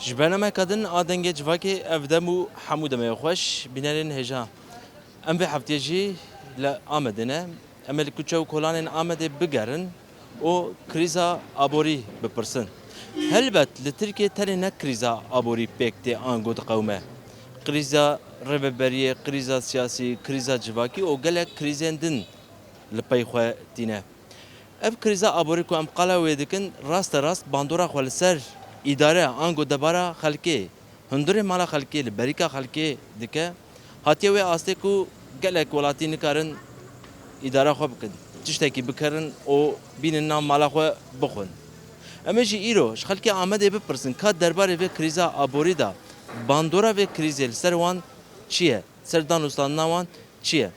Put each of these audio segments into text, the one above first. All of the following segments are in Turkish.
جبنا ما كادن آدنگ جواکی افدمو حمود ما يخوش بنارن هجا ام به هفتهجی ل آمدنه امل کوچو کلان آمده بگرن و کریزا آبوری بپرسن هلبت لترکیه تلی نه کریزا آبوری پکتی آنگود قومه کریزا رببریه کریزا سیاسی کریزا جواکی و گله کریزندن لپیخو دینه اف کریزا آبوری کو ام قلا ویدکن راست باندورا خالصر اداره آنگو دبارا خلکی هندوره مالا خلکی لبریکا خلکی دکه هاتیه و آسته کو گله کولاتی نکارن اداره خوب کن تشتکی بکرن او بین نام مالا خو بخون اما جی ایرو خلکی آمده بپرسن که درباره و کریزا آبوری دا باندورا و کریزل سروان چیه سردان استان نوان چیه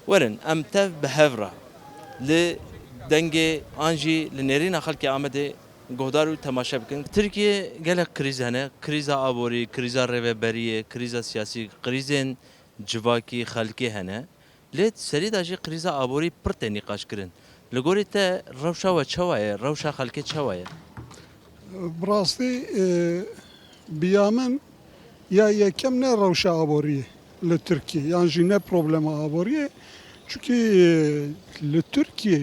ورن ام تف بهفرا ل دنگه آنجی لنرین خلکی آمده گهدارو تماشا بکن ترکیه گله کریز هنه کریزا آبوری کریزا رهبریه کریزا سیاسی کریزن جواکی خلکی هنه لید سری داجی کریزا آبوری پرت نقاش کرن لگوری تا روشا و چوایه روشا خلکی چوایه براستی بیامن یا یکم نه روشا آبوریه لترکیه yani ne problem آبوریه çünkü لترکیه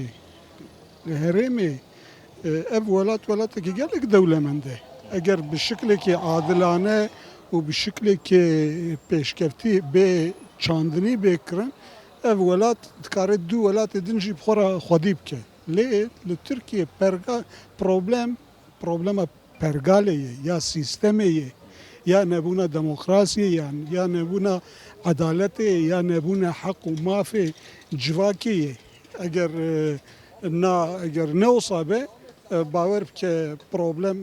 هرمي اف ولات کی gelek دولمنده اگر بشکل که عادلانه و بشکل که پیشکفتی به چاندنی بکرن اف ولات دکاره دو ولات دنجی بخورا خودیب که لی ترکیه پرگا problem پرگالیه یا سیستمیه یا نبونا دموکراسی یا نبونا عدالت یا نبونا حق و مافی جواکیه اگر نه اصابه باور که problem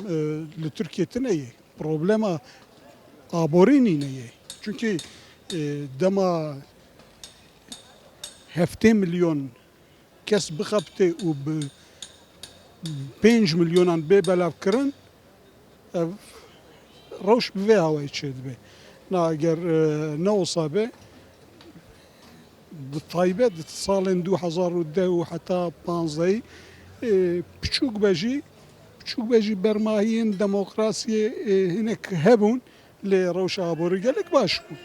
لترکیه تنیه problem آبورینی نیه çünkü dema 7 milyon kes bixapte u 5 milyonan be belav kirin روش به هوای چید به نه اگر نه اصابه طایبه سال 2010 و حتی 15 بچوک بجی برماهین دموکراسی هنک هبون لی روش آبوری گلک باش بود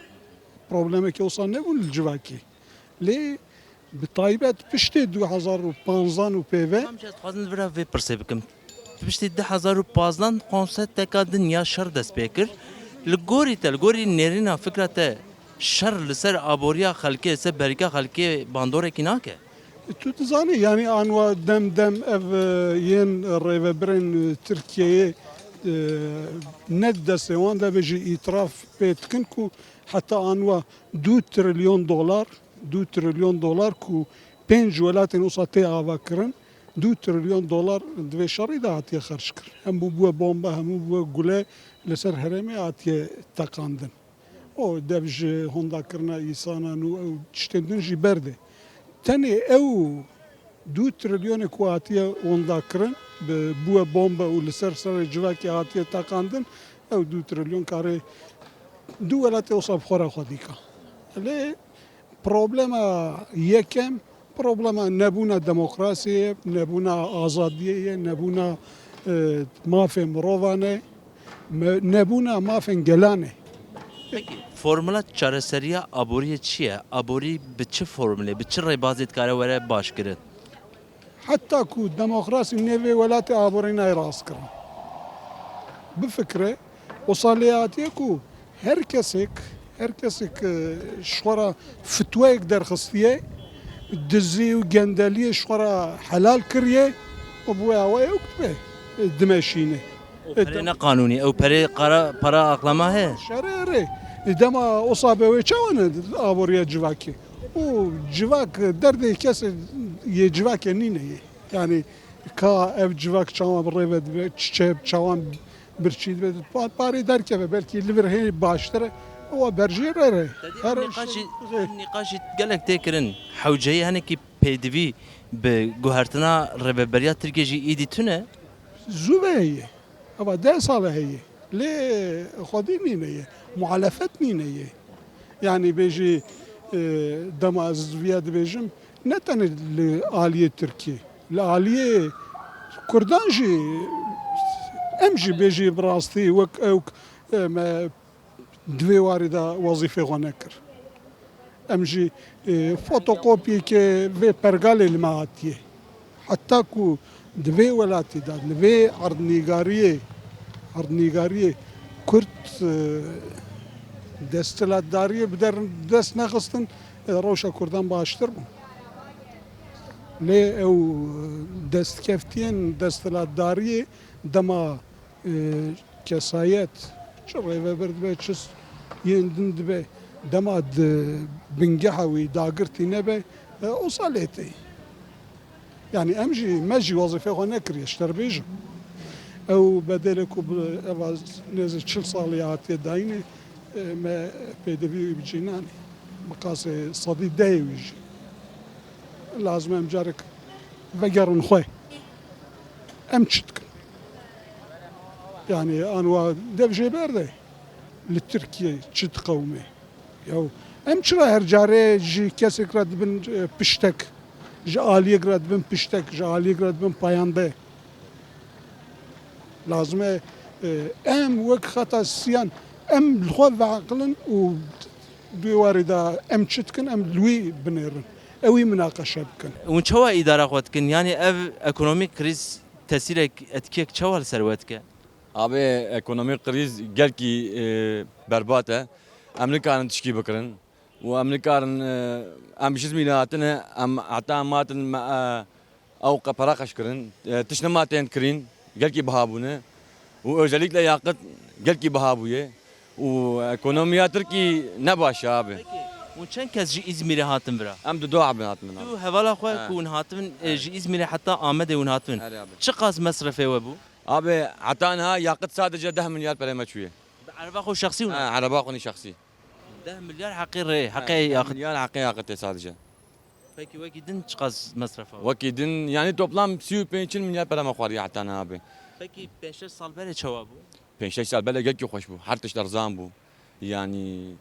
پروبلمی که اصلا نبود الجواکی لی بطایبه پشت 2015 و پیوه همچنین خواستم برای وی پرسه بکم پشت 2015 کنسرت تکا دنیا شر دست بکر لگوری نرینا فکرت شر لسر آبوریا خلکی لسر بریکا خلکی باندوره کی ناکه تو تزانی yani anwa dem ev yen revebren Türkiye'ye net deste wanda beji itiraf petkin ku hatta anwa 2 trilyon dolar ku 5 welatin usate avakirin 2 trilyon dolar dve şari da hatiye xarç kir hem bu bomba hem bu gule leser hereme hatiye takandın o devji honda kirna isana nu çtendin ji berde تاني او 2 تريليون كواتيا ونداكرن بوا بومبا ولسر سر جواكي هاتيا تاقاندن او 2 تريليون كاري دولتي وصاب خورا خديكا لي بروبلما يكم بروبلما نبونا ديمقراسية نبونا آزادية نبونا مافي مروفانة نبونا مافي انجلانة فرمولا چارەسەریە ئابووریە چییە؟ ئابووری بە چ فۆرمولێ بە چ ڕێبازێت کارە وەرە باشکرێت؟ حتى كو ديمقراسي نيفي ولاتي آبورينا يراسكرن بفكرة وصالياتي كو هر كسك شورا فتوى يقدر خصية دزي وجندلية شورا حلال كريه وبويا ويكتبه دمشينه پەرێ قانونی ئەو پەرە ئاقلەما هەیە؟ شريري دما أصابه ويشاونه آبوريا جواكي وجواك دردي كاس يجواك نينه يعني كا اف جواك شاوان بالريبه تشيب شاوان برشيد باري دركبه بلكي ليفر هي باشتره هو برجيره نقاشی gelek تێکردن حوجەیە هەنێکی پێدوی بە گوهرتنا ڕێبەریا ترکێژی ئیدی تونە؟ زوبه هي أبا 10 سالة هي ليه خدي نينه معالفات نينه يعني بيجي دما زوياد بيجم نتن الآلية تركيا الآلية كردانجي امجي بيجي براستي وك اوك دوي وارده وظيفه غنكر امجي فوتوكوبي كي في برغالي المعاتيه حتى كو دوي ولاتي داد دوي عرض نيغاريه كرت دستلات داريه بدر دست نخستن روشا كردان باشتر بون لي او دست كفتين دستلات داريه دما كسايات شريفه برد بيتشس يندن دبي دما بنجحوي داقرتي نبي وصليتي يعني امجي ماجي وظيفه هناك اشتر بيجي او بدلكو نزل شل صاليات يدايني ما بيدبي بجيناني مقاسي صديق دايويجي لازم امجارك فقرن خوي امشتك يعني انا دبجي برده لتركيا تشد قومي يو امشرا هرجاري جي كسك رد بن بشتك جالي رد بن بشتك جالي رد بن بايانده لازم ام وك خطا سيان ام الخوف عقلا و بوارده ام تشتكن ام لوي بنيرن اوي مناقشه بكن اون چوا اداره خودکن یعنی اف اکونومیک کریز تاثیر اتکیک چوا ثروتک Abi ekonomik kriz gel ki berbat Amerika'nın tişki bakırın. Bu Amerika'nın amşiz milatını hatta matın او para kaşkırın. Tişnematen kırın. Gel ki bahabunu. Bu özellikle yakıt gel ki bahabuye. Bu ekonomiya Türkiye ne başı abi. اون چند کس جی ازمیر هاتن برا Hem de dua abi hatmın. تو حوالا خو کون هاتن جی ازمیر حتی آمده اون هاتن چه قاس مصرفه و بو Abi hatanha yakıt sadece 10 milyar para meçhuye. عربا خو شخصی اون Araba konu şahsi. 10 milyar حقی ری حقی 10 milyar hakkı yakıt sadece. peki وکی دن چه قاس مصرفه Vakidin yani toplam 35 milyar para mekvar ya hatanha abi. peki 5 سال بره چوا بو 5 سال بلا جل خوش بو هر تشتر زام بو يعني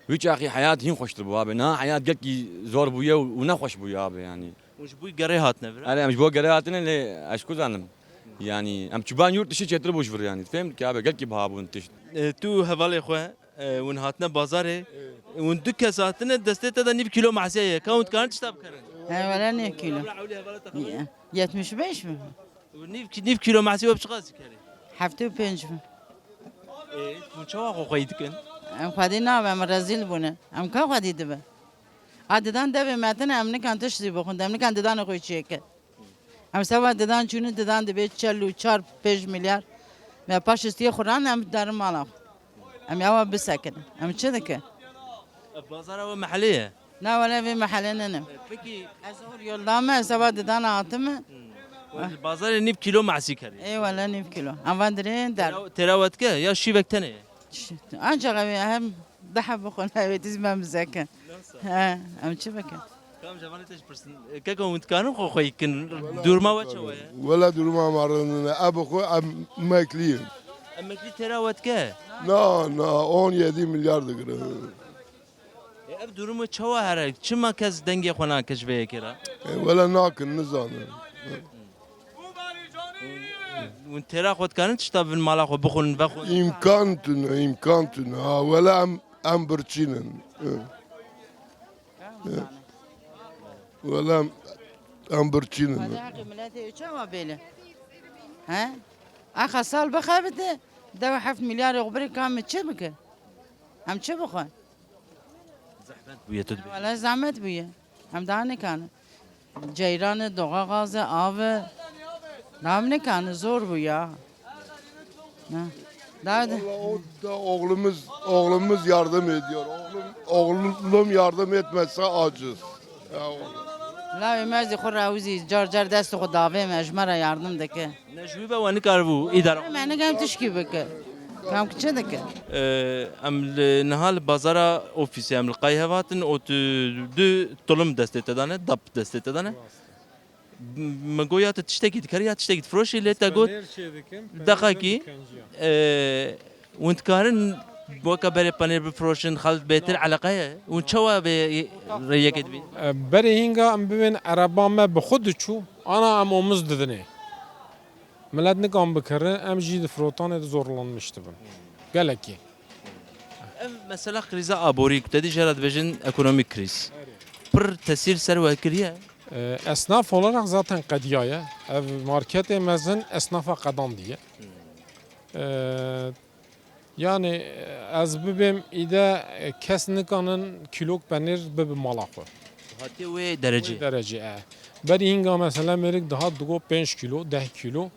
ويش اخي حياه هين خوش بو ابي نا حياه جل زور بويا ونا خوش بويا ابي يعني وش بوی گره هاتنه برا انا مش بو قراتنا اللي اشكو زانم يعني ام تشبان يورت شي تشتر بوش فر يعني فهمت كابي جل بهابو انت تو حوالا خو اون هاتنه بازاره اون دو کس هاتنه دسته تا 9 کیلو معسیه کاونت کارن تشتاب کرن ولا 9 كيلو 75 mi? 9 کیلو معسیه و بچقاس کاری هفته و 5 mi? اون چوا خو خواهید کن ام خدي ناب ام رزيل بونه ام كا خدي دبه عددان دبه متن ام نكان تشري بخون ام نكان ددان خوي چيك ام سوا ددان چون ددان دبه 4 5 milyar ما باش استي خوران ام دار مالا ام يوا بسكن ام چدك بازار و محلیه لا ولا في محلنا peki ازور يولدام سوا ددان عاتم بازار 9 کیلو معسی کاری اي ولا 9 كيلو ام فاندرين دار تراوت که یا شیبک تنه انجا غبي اهم ضحب بخون هاي تزمام زكا ها ام چبكه کام جوانی تش پرسن که کاونت کارن خو خوی کن دورما و چوه ولا درما مرنا ابو خو ماكلين اما کی تراوت که نا 17 milyar دقره اب دورما چوه هر چما کس دنگی خونه کشوه کرا ولا ناكل نزان اون ترا خود کارن تشتا بن مالا خو بخون و خو امكانتنا ولا ام برچينن ولا ام برچينن هذا حق ملاتي شو بيله ها اخر سال بخابته دو 7 milyar يغبري كام تشبكه هم تشبخه زحمت بویا تدبی ولا زحمت بيه هم دانه كان جيران دوغا غازه آو نام ne kanı zor bu ya. Daha da oğlumuz yardım ediyor. Oğlum yardım etmezse aciz. لا يمازي خور راوزي جار دست خود داوه مجمره yardım deke. نجوی با وانی کار بو اداره من نگم تشکی بکه. کام چه دکه؟ ام نهال بازارا اوفیسی ام القای هواتن او دو طلم دسته تدانه دب دسته تدانه مگویات تشتکی دکریات تشتکی فروشی لیتا گوت دقیقی وانت کارن بوكا بري بانير بفروشن خلف بيتر علاقه وان شوا بريكت بي بري هنگا ام ببین عربا ما بخود چو انا ام امز ددنه Millet nikam bikire em jî di firotanê de zorlanmıştı bin. Gelekî. Ev mesela kriza aborî ku te dî jê re dibêjin ekonomîk kriz. Pir tesîr ser we kiriye. Esnaf olarak zaten kediye. Ev marketê mezin esnafa qadan diye. Yani ez bibim ide kes nikanın kilok penir bibi mala xwe. Hatiye wê derecê. Derece. Berî hinga mesela merik daha dugo 5 kilo, 10 kilo.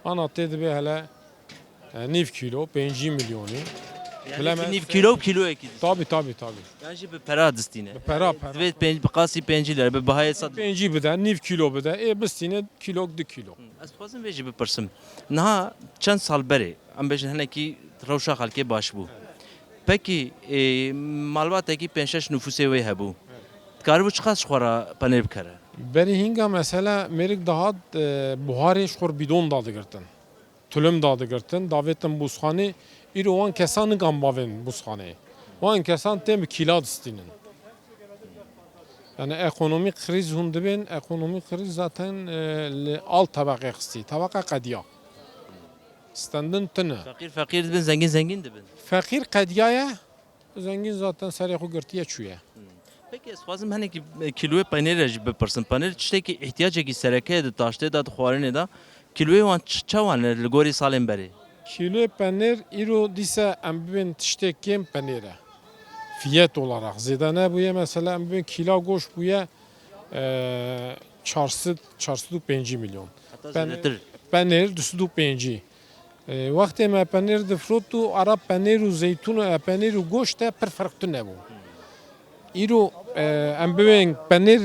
Ana tê dibe hele 9 kilo, 5 milyonî. Yani Bilemez. nîv kilo kiloyekî. Tabii. Yani jî bi pera distîne. Pera. Divê bi qasî 5 lira bi bihayê sad. 5 bide, 9 kilo bide. Bistine kilok 2 kilo. Ez dixwazim vê jî bipirsim. Niha çend sal berê em bêjin hinekî rewşa xelkê baş bû. Pekî malbatekî 5-6 nüfusê wê hebû. Dikaribû çi qas xwara penêr bikare? Berî hinga mesela merik daha buharê xwar bidon da digirtin. Tülüm da digirtin. Davetin buzxanê îro wan kesan nikan bavên buzxanê. Wan kesan têm bi kîla distînin. Yani ekonomik kriz hûn dibin. Ekonomik kriz zaten li alt tabaqê xistî. Tabaqa qediya. Stendin tune. Fakir dibin, zengin dibin. Fakir qediye. Zengin zaten serê xwe girtiye çûye. Peki ez dixwazim hinekî kiloyê penêrê jî bipirsim. Penêr tiştekî ihtiyacekî sereke di taştê da di xwarinê da kiloyê wan çawan li gorî salên berê. Kilo penir îro dîse em bibin tiştekên penêre. Fiyat olarak zêde nebûye mesela em bibin kîla goş bûye 405 milyon. Heta Ben- zêdetir. Penêr 205. Wextê me penêr difrot û ara penêr û zeytûn û penêr û goş te pir ferq tu nebû. Îro em bibin penêr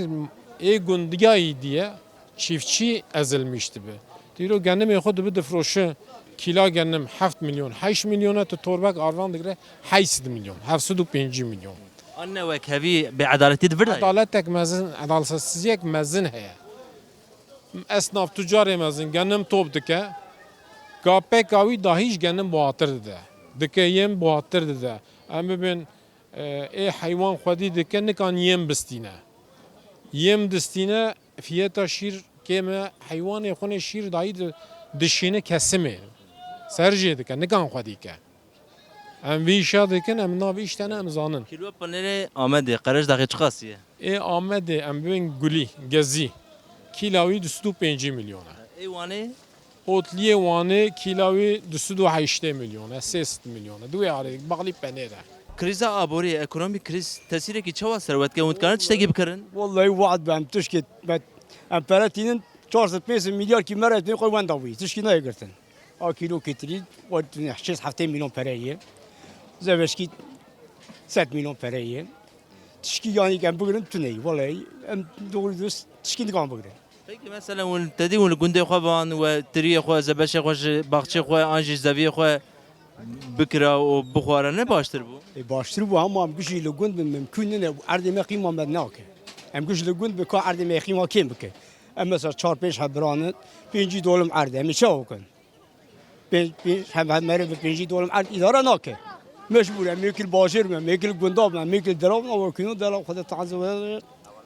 ê gundiyayî diye çiftçi ezilmiş dibe. Îro genimê xwe dibe difroşe kîla genim 7 milyon, 8 milyona tu torbek arvan digire 8 milyon, 705 milyon. Anne wek hevî beedaletî divir dayê. Adaletek mezin, adaletsizlik mezin heye. Esnaf tüccarê mezin genim top dike. Gapek avî dahiş genim buhatır dide. Dike yem buhatır dide. Em bibin hayvan xwedî dike nikan yem bistîne. Yem distîne fiyata şîr kême hayvanê xwe şîr dayî dişîne kesimê. Serjê dike nikan xwedî ke. Em vî îşa dikin em nav îş tene em zanin. Kilo penêrê Amedê qerej daxê çi qasî ye? Amedê em bibin gulî, gezî. Kîla wî 205 milyon e. Ê wanê Otliyê wanê kîla wî 280 milyon e, 300 milyon e. Duê arê baxlî penêre. kriza aborî ekonomîk kriz tesîrekî çawa serwetke û dikarin tiştekî bikirin? والله وعد بهم تشكي ام براتين 400 مليار كي مرات نقول وين ضوي تشكي نايقرتن ا كيلو كتري ود حشيس حفتين مليون برايه زبشكي 7 مليون برايه تشكي يعني كان بقرن تني والله ام دول دوس تشكي نقام بقرن Peki mesela û tedî û li gundê xwe van we tiriyê xwe, zebeşê xwe ji baxçê xwe an jî zeviyê xwe bikira û bixware ne baştir bû? باشتر بو هم بيجي لجند ممكن ان ارض ما قيمه مدناك ام بيجي لجند بكا ارض ما قيمه كم بك اما مثلا 4 5 حبرانه بيجي دولم ارض هم شو كن بين هم مره بيجي دولم ارض اداره ناك مجبور ممكن باجر ممكن جنداب ممكن درام او كنو درام خد تعزو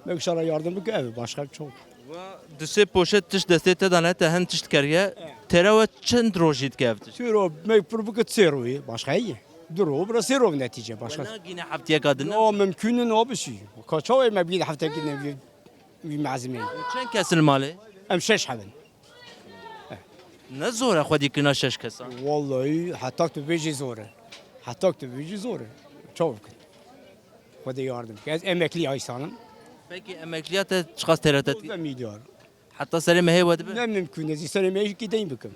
ممكن شرا ياردم بك başka çok Di sê poşet tiş destê te dane te hin tişt keriye tere we çend rojî dike ev tişt? Siro mecbur bك تسيروي başka iyi درو برا سيرو نتيجه We başka nagîne heftiyeka din. لا ممكن انه بشي كاچاوي ما بيد حتى كنا في معزمين Çend kesin malê? ام شش حبن Ne zor e xwe dîkirina şeş kesan. والله حتى تبيجي زوره حتى تبيجي زوره شوف وده ياردم كاز امكلي هاي سالم Peki emekliya te çi qas tere te dike? 10 milyar Heta serê mehê we dibe? ne mümkün ezi selimeye gideyim bakın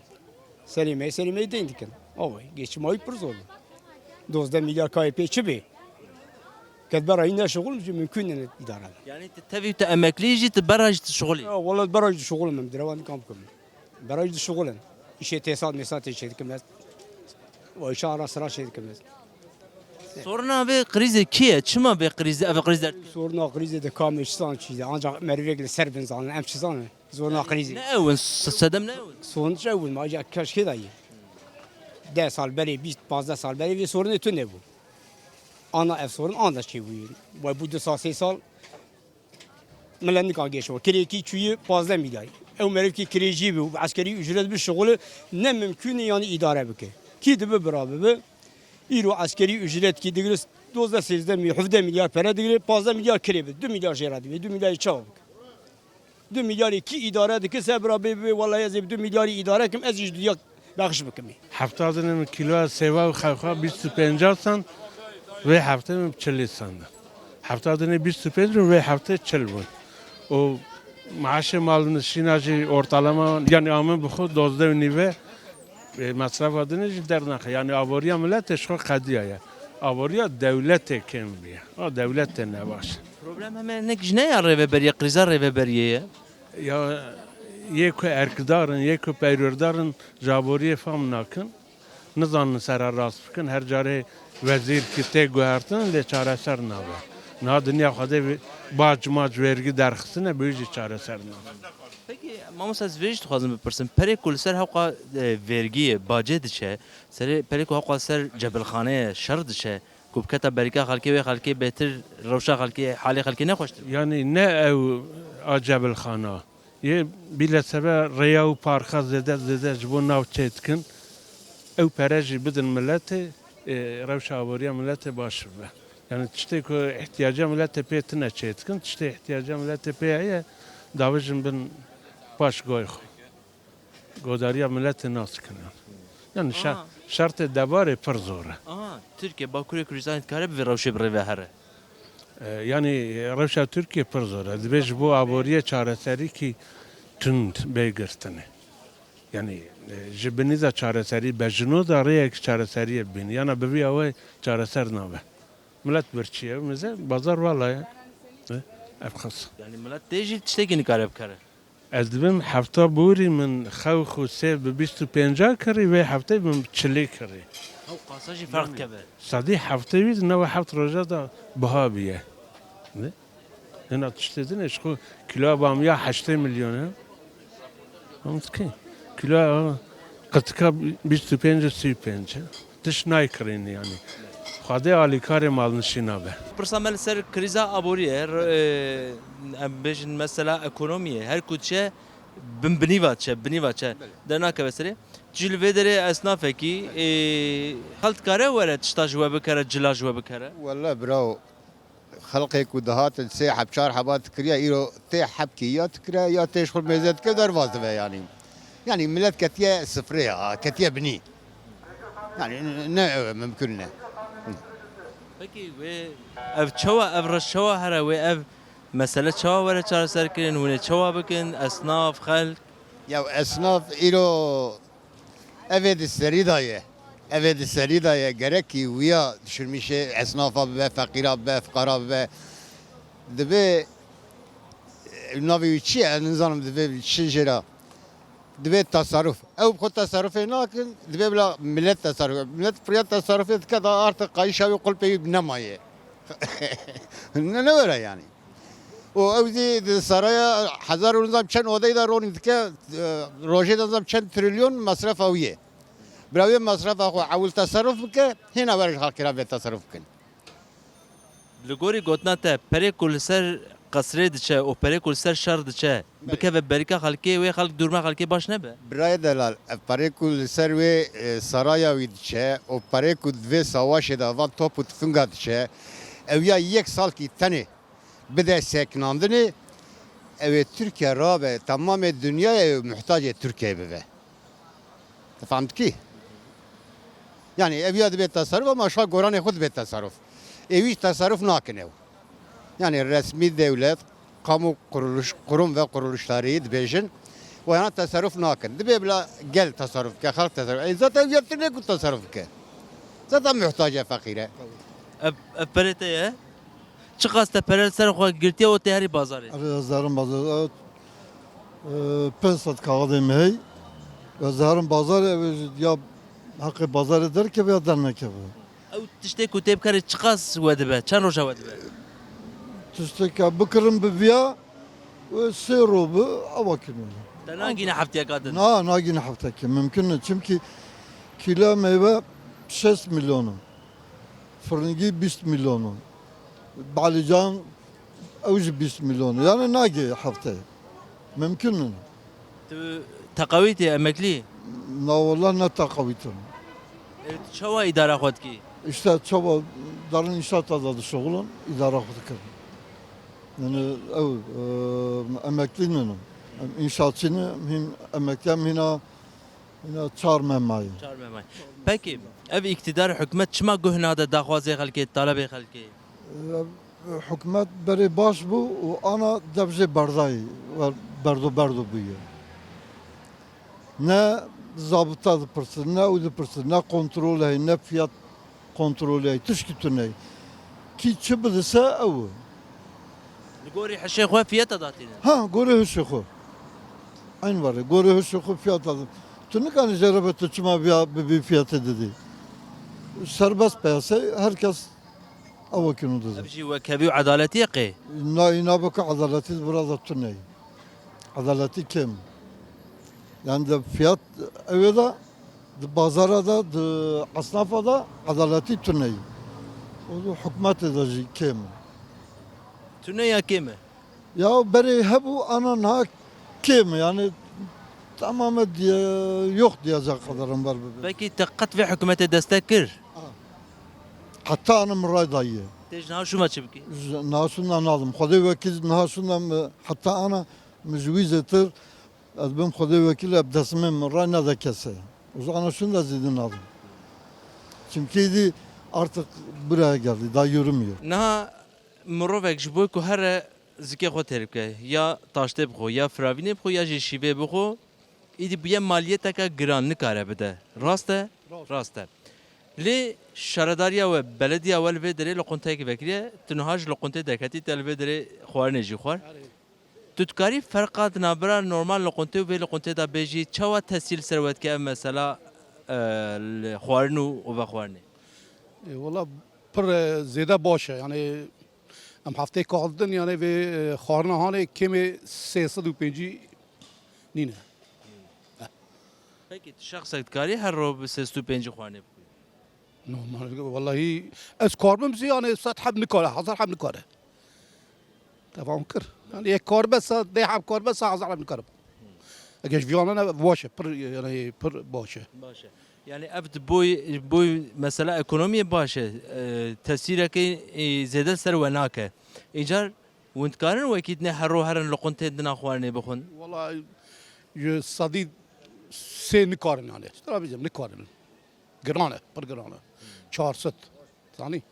selimeye deyin dikin oy geçim ay per zor 12 milyar KYP çibi kad برای نه شغل ممکن نه اداره Yani te tevî te emeklî jî ti bera jî ti şixulî. والله برای شغل من دروان کام کنم برای شغلن işe tesisat mesat çedik mes و اشاره سرا çedik mes Soruna ve krizi kiye? Çima ve krizi ev kriz der. sorun krizi de kamışsan çiğde ancak mervekle serbin zanın emçizan zoruna krizi Ne evin sedem ne evin? sonuç evvel ma acak kaşke dayı 10 سال beri 15 سال beri bir sorun etü ne bu ana ev sorun anda şey bu bu 2 سال 3 سال ملن kan geçiyor kireki çüyü 15 milyar او ملکی کریجی بی و عسکری اجرت به شغل نه ممکنه یعنی اداره بکه کی دبه برابه به ایرو عسکری اجرت کی دیگر 12 13 17 میلیارد para دیگر 15 میلیارد کری به 2 میلیارد جرا دی 2 میلیارد چاو 2 میلیارد کی اداره دکه برابه به والله از 2 میلیارد اداره کم از دنیا بخش بکمی 70 کیلو سیوا و خوخا 25 سنت و هفته 40 سنت 70 25 و هفته 40 بود و معاش مال نشیناجی ortalama yani amın bu xud 12 nive masraf adını der nakı yani avoriya millet şu qadiya ya avoriya devlet kim biya o devlet ne baş Problem hemen ne jne ya reveberiye kriza reveberiye ya yeko erkdarın yeko periyordarın javoriye fam nakın nizanın sera rast bıkın her cari vezir kite guhartın le çareser nave na dünya xade bac mac vergi derxisine böyüce çareser nave Peki mamosa zvej tuxazım bipirsin pere kul ser hawqa vergiye bace diçe ser pere ku hawqa ser cebilxane şer diçe kubketa berika xalki ve xalki betir rewşa xalki hali xalki ne xoştur yani ne ev acabel xana ye bile sebe reya u parxa zede jbo nav çetkin ev pereji bidin milleti rewşa avoriya milleti baş be yani tişte ku ihtiyaca milleti petine çetkin tişte ihtiyaca milleti peye davajın bin baş goy godariya milleti naskin yani şartı dabare per zor Aha Türkiye Bakü'ye Kürdistan kare bir rewşe bir revhere yani rewşa Türkiye per zor dibej bu avoriya çareseri ki tünd beygirtini yani jibiniza çareseri bejno da reyek çareseri bin yani bebi avay çareser nave millet birçiye mize bazar vallahi efkhas yani millet deji tiştekini kare bikare Ez dibim hafta buri min xew xu sev bi 25 kiri ve hafta bin 40 kiri. hawqa saji fark kebe Sadî hafta wî ne heft roja da biha biye. Ne? Hena tiştedin eşku kilo bamya 8 milyon. Amtki. Kilo qatka 25 35. Tiş nay kirin yani. Xade alikare malın şinabe. Pırsamel ser kriza aboriye em bejin mesela ekonomiye her kuçe binivaçe derna keveseri cilvedere esnafeki halt kare vere tişta jwe bikare cila jwe bikare والله براو خلقك ودهات الساحة بشار حبات كريا إيرو تي حبكي يا تكرا يا تشخل ميزات كدر واسبة يعني ملت كتيا صفرية كتيا بني يعني ممكننا peki ve ev çava ev reşava hera ve ev mesele çava vere çare serkirin ve çava bikin esnaf halk يا أصناف إيرو أفيد السريداية أفيد السريداية جركي ويا شرميشة أصنافا ببا فقيرة ببا فقراء ببا دبي نافي وشي نظام دبي شجرة دبي تصرف أو بخد تصرف لكن دبي بلا ملت تصرف ملت فريات تصرف كذا أرت قايشة ويقول بي بنماية نورا يعني وأوزي سرايا حزار ونظام شن وداي دارون ذكى روجي نظام شن تريليون مصرف أويه براوي مصرف أخو عول تصرف بك هنا برج خالك رابع تصرف كن لگوری گوتنا ته پره کل سر قصره دچه او پره کل سر شر دچه بکه و بریکا خلکی و خلک دورما خلکی باش نبه برای دلال پاریکول سروی سرایا ویدچه و پاریکول دوی سواش دا وان توپ و تفنگا دچه اویا یک سال کی تنه بده سکناندنی او ترکیه را به تمام دنیا محتاج ترکیه به فهمت کی yani eviyat bir tasarruf ama aşağı Goran khud bir tasarruf. Evi tasarruf nakinev. Yani resmi devlet, kamu kurum ve kuruluşları dibejin ve yana tasarruf nakin. Dibe bile gel tasarruf ke halk tasarruf. Zaten eviyat ne kut tasarruf ke. Zaten muhtaç fakire. ev pere te ye çıkas te pere ser xo girtiye o te heri bazarı Zarın bazarı pensat kağıdı mey. Zarın bazarı ya hakkı bazarı der ki ya dernek yapı. ev tişte kuteb kare çıkas wedebe çan roja wedebe Tüstek bıkırım bibiya ve serobu avakimin. dana gine haftaya kadın Nagin haftaki mümkün çünkü kilo meyve 6 milyonu. Fırıncı 20 milyonu. Balıcan 20 milyonu. Yani nagi haftaya. Mümkün mü? تو تقویتی emekli. Na valla ne takavitim. Çava idare xwed ki. İşte çaba darın inşaat azadı şoğulun idare kudukar. Yani ev emeklinin inşaatçını hem emekliyim hina çar memayı. Çar memay. Peki ev iktidar hükümet çima guhnada daxwazê xelkê talebê xelkê. Hükümet beri baş bu o ana devze bardayı var berdo büyüyor. Ne zabıta dıpırsın, ne udıpırsın, ne kontrol hay, ne fiyat kontrol hay, tuşkutun hay. Ki çıbıdıysa ev. Gorî heşê xwe fiyata datîne. Ha, göre hışıkı. Aynı var ya, göre hışıkı fiyat aldım. Tünük hani cerabet uçuma bir fiyatı dedi. Serbest piyasa herkes avakını dedi. Ev jî wekevî û adaletiye qê. İnabaka adaleti biraz da tüney. Adaleti kim? Yani de fiyat eve de pazara da asnafa da adaleti tüney. O da hükümet edici kim? Tu ne ya kê me? Ya beri hebu anan ha kim yani tamamen diye yok diyecek kadarım var. Peki te qet vê hikûmetê destek kir. Hatta anım ray dayı. Tê ji nav şûma çi bikî? Nasundan aldım. Xwedê vekil nasundan hatta ana müjvizetir. Ez bim xwedê vekil hep desmim ray nede kese. O zaman şunu da zidin aldım. Çünkü artık buraya geldi. Daha yürümüyor. Niha mirovek ji bo ku here zikê xwe têr bike ya taştê bixwe ya firavînê bixwe ya jî şîvê bixwe îdî bûye maliyeteka giran nikare bide. Rast e? Rast e. Lê şaredariya we belediya we li vê derê li qunteyekê vekiriye tu niha ji li quntê derketî te li vê derê xwarinê jî xwar. Tu dikarî ferqa di navbera normal li quntê û vê li quntê da bêjî çawa tesîl serwetke ev mesela li xwarin û vexwarinê? والله پر زیاده باشه یعنی ام هفته کالدن یعنی و خارنه هانه کم 350 نینه Peki şahsek dikarî her ro bi 305 xwarinê bixwe? نورمال والله از کاربم زی یعنی صد حب نکاره هزار حب نکاره تفاهم کر یعنی یک کار بس ده حب کار بس هزار حب نکاره اگه ویانه باشه پر یعنی پر باشه باشه yani ev boy mesela ekonomiye başı tesireki zede ser ve nake icar وانتكارن وكيد نه هرو هرن لقنت دنا خوارني بخون والله یه صدی سه نکارن یعنی ترا بیزم نکارن گرانه پر گرانه 400 ثاني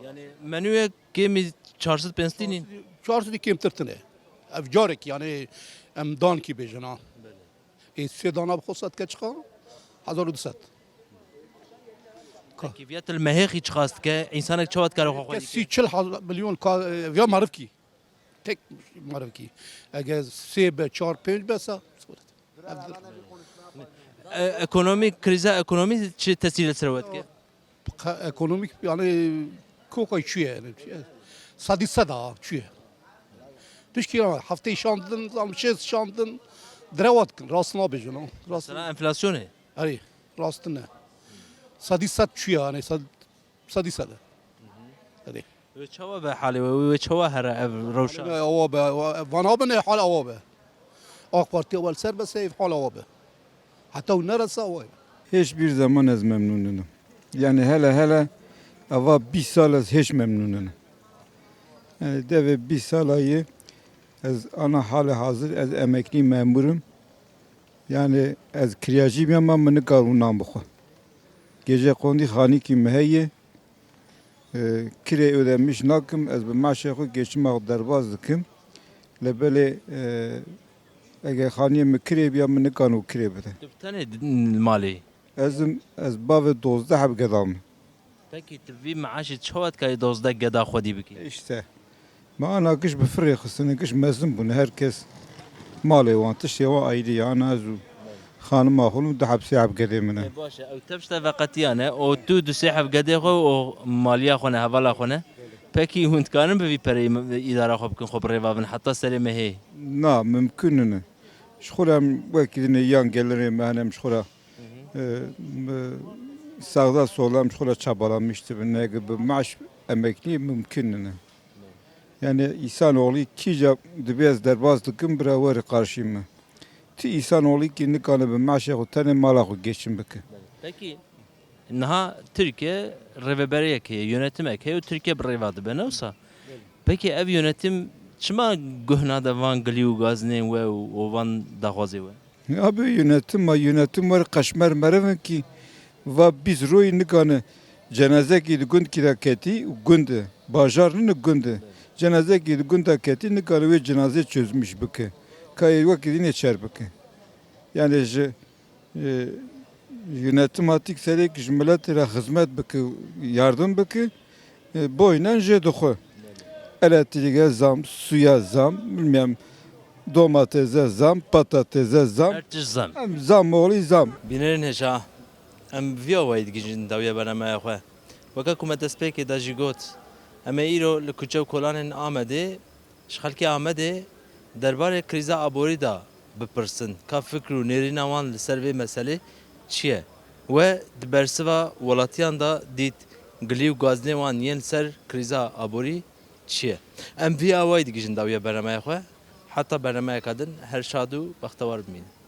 yani menüye kimi 400 pensinin 400 کم ترتنه اف جارك yani ام دان کی بجنا ای سه دانا بخصت که چخا 1200 keyfiyet المهيخ يتخاست كه انسانك çavat kar xo سی 40 میلیون کا یا معرف کی تک معرف کی اگه سه به 4 5 بسا ekonomik krize ekonomi çi tesir servet ke ekonomik yani کوکای چیه صدی صدا چیه توش کی هفته شاندن زمشز شاندن دروات کن راست نابجنو راست mesela enflasyonu آره راست نه صدی صد چیه yani صدی صد آره ve çava be hali ve çava her ev roşa اوابه وانا بنه حال اوابه AK Parti اول سر بس حال اوابه حتى ونرسا اوابه Hiçbir zaman az memnunum. Yani hele ava bir sal az hiç memnunum. Yani deve bir salayı az ana hali hazır az emekli memurum. Yani az kiracıyım ama beni karundan bu. Gece kondi hani ki meheye kire ödemiş nakım az bir maaşı geçmek derbazdım. Lebele eğer haniye mi kire bir beni kanu kire bede. tane mali از باو 12 حب قدام peki vi maaşı çavat kay dozda geda xwedî biki işte ما انا كش بفرق خصني كش مزن بون herkes مالي وانتش يوا ايدي انا ازو خانم اخلو دحب ساعه قديمنا باشه او tevşte veqetiyane o tu du sehab gede xwe o maliya xwe hevala xwe peki hund kanin bi pere idara xwe bikin xwe rêvabin heta serê me hê نا ممكن شخورم وكيدني يان gelirim benim şkhora sağda solda şkhora çabalamıştı ne gibi maaş emekli mümkün. Yani insanoğlu ikice dibez derbazlıkın beraber karşıyım. Ti insanoğlu ki nikane be maşe xo tane mala xo geçin bike. Peki naha Türkiye reveberiye ki yönetim ki o Türkiye bir revadı ben olsa. Peki ev yönetim çima gühna da van geliyor gazne ve o van dağazı ve. Abi yönetim var kaşmer mereven ki va biz roy nikane cenaze ki gund kiraketi gund bajarını gund cenaze ki gund keti nikane ve cenaze çözmüş bike. Kayı vakti ne çer bike. Yani yönetim atik serek milletine hizmet bike yardım bike boynan jedoxu. Elektriğe zam, suya zam, bilmem domatese zam, patatese zam. Ertiş zam. Hem zam oğlu zam. Binerin heja. Em via vaid gijin dawiye bana xwe. Weka ku me destpêkê da jî got. Em ê îro li kuçew kolanên Amedê ji xelkê Amedê derbarê krîza aborî da bipirsin. Ka fikr û nêrîna wan li ser vê meselê çi ye? We di bersiva welatiyan da dît gilî û gazinê wan yên li ser krîza aborî çi ye? Em vî awayî digijin dawiye beremaya xwe. Heta beremaya kadin her şad û bextewar bimînin.